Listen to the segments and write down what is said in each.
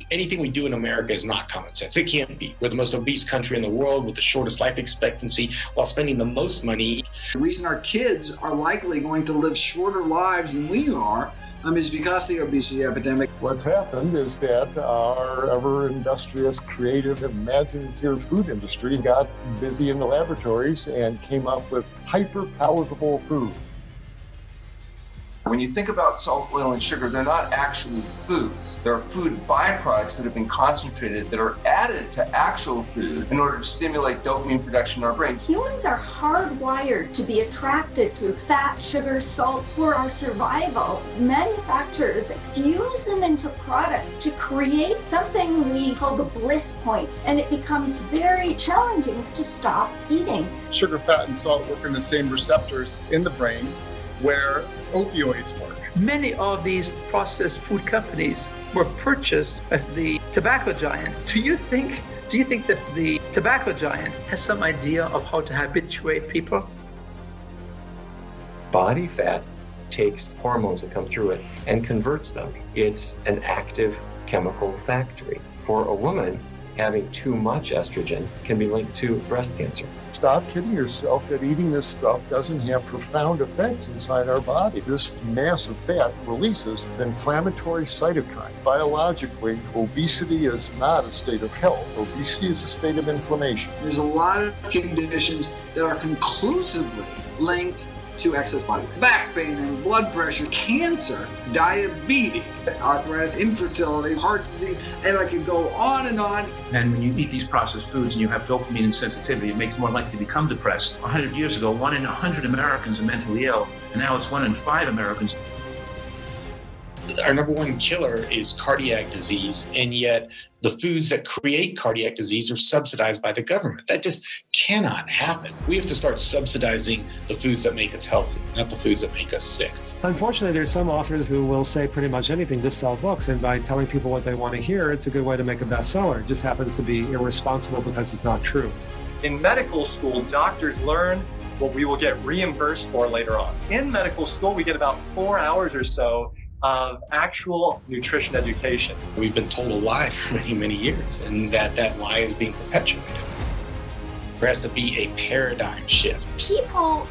Anything we do in America is not common sense. It can't be. We're the most obese country in the world with the shortest life expectancy while spending the most money. The reason our kids are likely going to live shorter lives than we are is because of the obesity epidemic. What's happened is that our ever-industrious, creative, imaginative food industry got busy in the laboratories and came up with hyper-palatable foods. When you think about salt, oil, and sugar, they're not actually foods. They're food byproducts that have been concentrated that are added to actual food in order to stimulate dopamine production in our brain. Humans are hardwired to be attracted to fat, sugar, salt for our survival. Manufacturers fuse them into products to create something we call the bliss point, and it becomes very challenging to stop eating. Sugar, fat, and salt work in the same receptors in the brain where opioids work. Many of these processed food companies were purchased by the tobacco giant. Do you think that the tobacco giant has some idea of how to habituate people? Body fat takes hormones that come through it and converts them. It's an active chemical factory. For a woman, having too much estrogen can be linked to breast cancer. Stop kidding yourself that eating this stuff doesn't have profound effects inside our body. This massive fat releases inflammatory cytokine. Biologically, obesity is not a state of health. Obesity is a state of inflammation. There's a lot of conditions that are conclusively linked to excess body weight. Back pain and blood pressure, cancer, diabetes, arthritis, infertility, heart disease, and I could go on and on. And when you eat these processed foods and you have dopamine insensitivity, it makes you more likely to become depressed. 100 years ago, 1 in 100 Americans are mentally ill, and now it's 1 in 5 Americans. Our number one killer is cardiac disease, and yet the foods that create cardiac disease are subsidized by the government. That just cannot happen. We have to start subsidizing the foods that make us healthy, not the foods that make us sick. Unfortunately, there's some authors who will say pretty much anything to sell books, and by telling people what they want to hear, it's a good way to make a bestseller. It just happens to be irresponsible because it's not true. In medical school, doctors learn what we will get reimbursed for later on. In medical school, we get about 4 hours or so of actual nutrition education. We've been told a lie for many, many years, and that lie is being perpetuated. There has to be a paradigm shift. People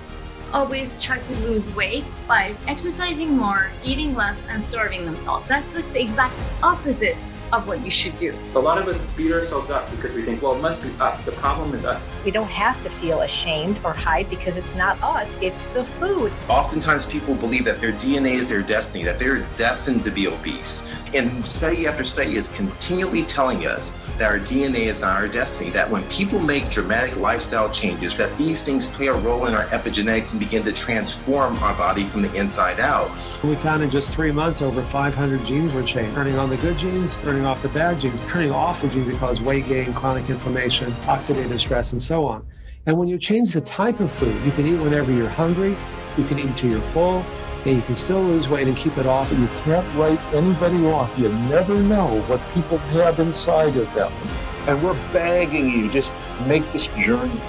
always try to lose weight by exercising more, eating less, and starving themselves. That's the exact opposite of what you should do. So a lot of us beat ourselves up because we think, well, it must be us. The problem is us. We don't have to feel ashamed or hide because it's not us, it's the food. Oftentimes people believe that their DNA is their destiny, that they're destined to be obese. And study after study is continually telling us that our DNA is not our destiny, that when people make dramatic lifestyle changes, that these things play a role in our epigenetics and begin to transform our body from the inside out. We found in just 3 months over 500 genes were changed, turning on the good genes, turning off the bad genes, turning off the genes that cause weight gain, chronic inflammation, oxidative stress, and so on. And when you change the type of food, you can eat whenever you're hungry, you can eat until you're full, and you can still lose weight and keep it off. You can't write anybody off. You never know what people have inside of them. And we're begging you, just make this journey.